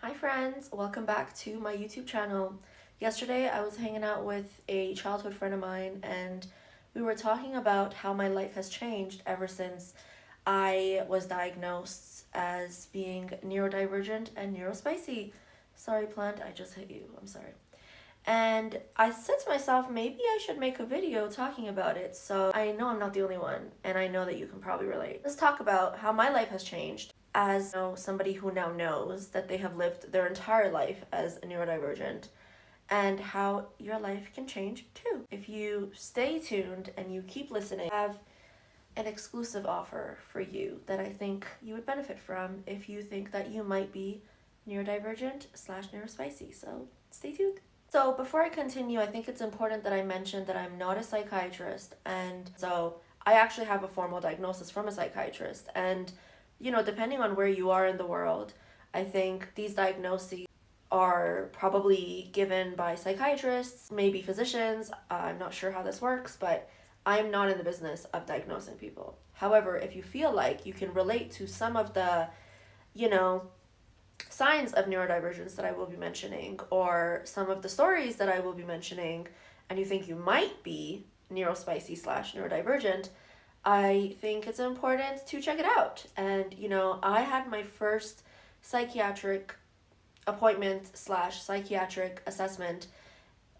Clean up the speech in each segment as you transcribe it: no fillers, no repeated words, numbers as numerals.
Hi friends, welcome back to my YouTube channel. Yesterday I was hanging out with a childhood friend of mine and we were talking about how my life has changed ever since I was diagnosed as being neurodivergent and neurospicy. Sorry plant, I just hit you, I'm sorry. And I said to myself, maybe I should make a video talking about it. So I know I'm not the only one, and I know that you can probably relate. Let's talk about how my life has changed as somebody who now knows that they have lived their entire life as a neurodivergent, and how your life can change too. If you stay tuned and you keep listening, I have an exclusive offer for you that I think you would benefit from if you think that you might be neurodivergent / neurospicy. So stay tuned. So before I continue, I think it's important that I mention that I'm not a psychiatrist, and so I actually have a formal diagnosis from a psychiatrist. And depending on where you are in the world, I think these diagnoses are probably given by psychiatrists, maybe physicians. I'm not sure how this works, but I'm not in the business of diagnosing people. However, if you feel like you can relate to some of the, signs of neurodivergence that I will be mentioning, or some of the stories that I will be mentioning, and you think you might be neurospicy / neurodivergent, I think it's important to check it out. And, I had my first psychiatric appointment / psychiatric assessment,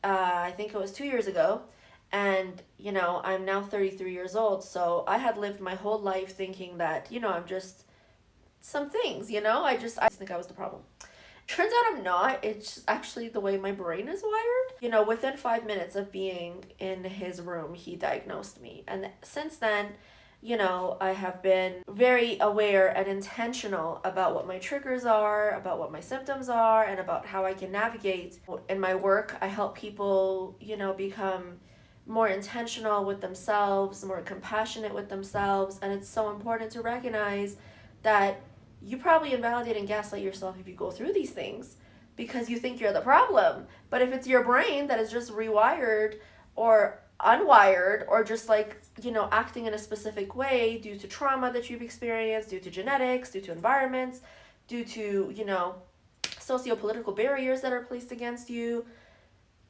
I think it was 2 years ago. And, I'm now 33 years old. So I had lived my whole life thinking that, I'm just some things, I just think I was the problem. Turns out I'm not. It's actually the way my brain is wired. Within 5 minutes of being in his room, he diagnosed me. And since then, I have been very aware and intentional about what my triggers are, about what my symptoms are, and about how I can navigate. In my work, I help people, become more intentional with themselves, more compassionate with themselves. And it's so important to recognize that you probably invalidate and gaslight yourself if you go through these things because you think you're the problem. But if it's your brain that is just rewired or unwired, or just acting in a specific way due to trauma that you've experienced, due to genetics, due to environments, due to, socio-political barriers that are placed against you,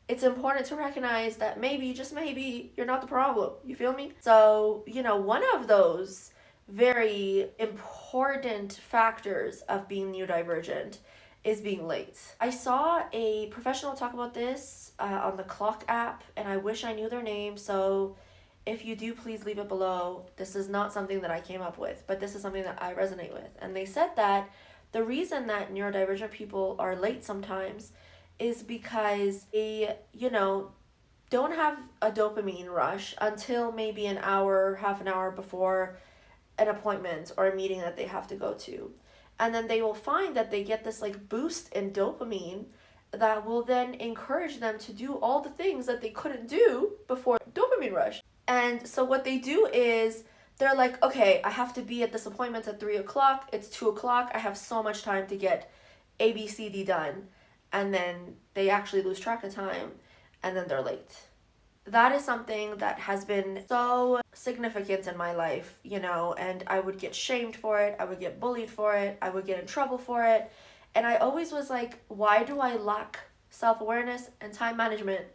it's important to recognize that maybe, just maybe, you're not the problem. You feel me? So, one of those very important factors of being neurodivergent is being late. I saw a professional talk about this on the Clock app, and I wish I knew their name. So if you do, please leave it below. This is not something that I came up with, but this is something that I resonate with. And they said that the reason that neurodivergent people are late sometimes is because they, don't have a dopamine rush until maybe an hour, half an hour before an appointment or a meeting that they have to go to. And then they will find that they get this boost in dopamine that will then encourage them to do all the things that they couldn't do before dopamine rush. And so what they do is they're like, okay, I have to be at this appointment at 3 o'clock. It's 2 o'clock. I have so much time to get A, B, C, D done. And then they actually lose track of time and then they're late. That is something that has been so significant in my life, and I would get shamed for it. I would get bullied for it. I would get in trouble for it. And I always was like, why do I lack self-awareness and time management?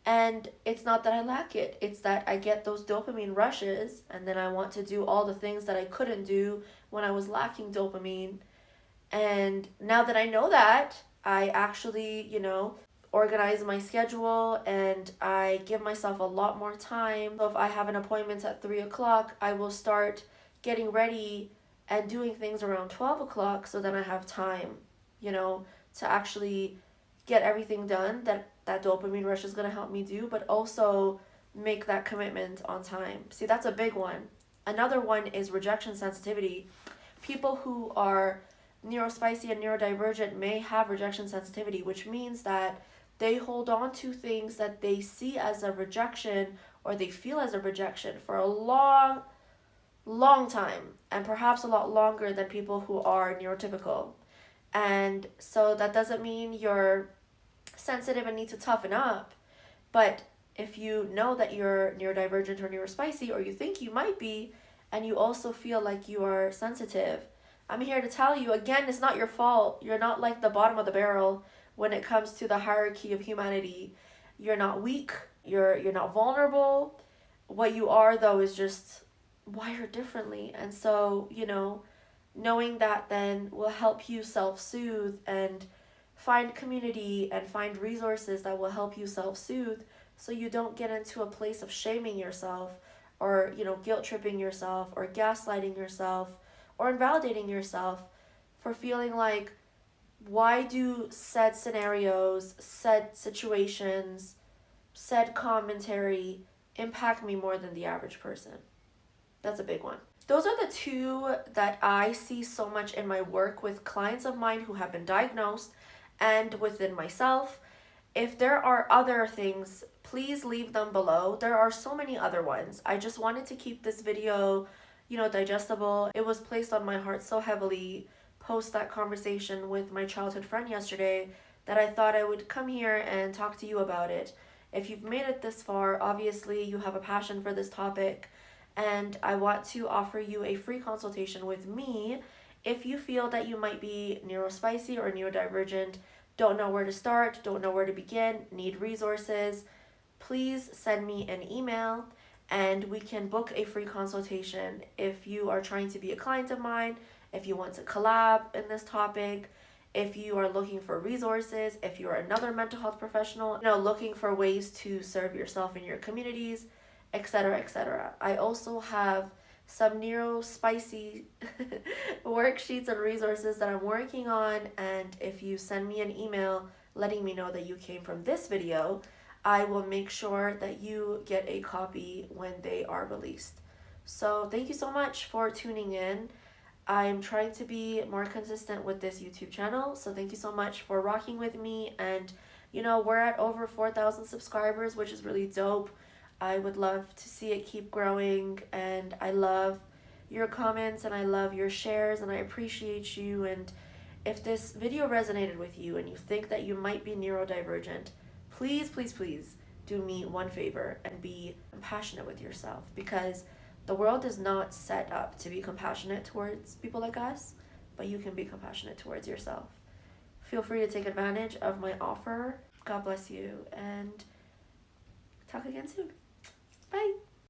And it's not that I lack it. It's that I get those dopamine rushes and then I want to do all the things that I couldn't do when I was lacking dopamine. And now that I know that, I actually, organize my schedule and I give myself a lot more time. So if I have an appointment at 3 o'clock, I will start getting ready and doing things around 12 o'clock so then I have time, to actually get everything done that dopamine rush is going to help me do, but also make that commitment on time. See, that's a big one. Another one is rejection sensitivity. People who are neurospicy and neurodivergent may have rejection sensitivity, which means that they hold on to things that they see as a rejection or they feel as a rejection for a long, long time, and perhaps a lot longer than people who are neurotypical. And so that doesn't mean you're sensitive and need to toughen up, but if you know that you're neurodivergent or neurospicy, or you think you might be, and you also feel like you are sensitive, I'm here to tell you, again, it's not your fault. You're not like the bottom of the barrel when it comes to the hierarchy of humanity. You're not weak. You're not vulnerable. What you are, though, is just wired differently. And so, knowing that then will help you self-soothe and find community and find resources that will help you self-soothe, so you don't get into a place of shaming yourself, or guilt tripping yourself, or gaslighting yourself, or invalidating yourself for feeling like, why do said scenarios, said situations, said commentary impact me more than the average person? That's a big one. Those are the two that I see so much in my work with clients of mine who have been diagnosed, and within myself. If there are other things, please leave them below. There are so many other ones. I just wanted to keep this video, digestible. It was placed on my heart so heavily post that conversation with my childhood friend yesterday that I thought I would come here and talk to you about it. If you've made it this far, obviously you have a passion for this topic, and I want to offer you a free consultation with me if you feel that you might be neurospicy or neurodivergent, don't know where to start, don't know where to begin, need resources. Please send me an email and we can book a free consultation. If you are trying to be a client of mine, if you want to collab in this topic, if you are looking for resources, if you are another mental health professional, looking for ways to serve yourself and your communities, etc., etc. I also have some neurospicy worksheets and resources that I'm working on, and if you send me an email letting me know that you came from this video, I will make sure that you get a copy when they are released. So thank you so much for tuning in. I'm trying to be more consistent with this YouTube channel, so thank you so much for rocking with me. And we're at over 4,000 subscribers, which is really dope. I would love to see it keep growing, and I love your comments and I love your shares, and I appreciate you. And if this video resonated with you and you think that you might be neurodivergent, please, please, please do me one favor and be compassionate with yourself, because the world is not set up to be compassionate towards people like us, but you can be compassionate towards yourself. Feel free to take advantage of my offer. God bless you, and talk again soon. Bye.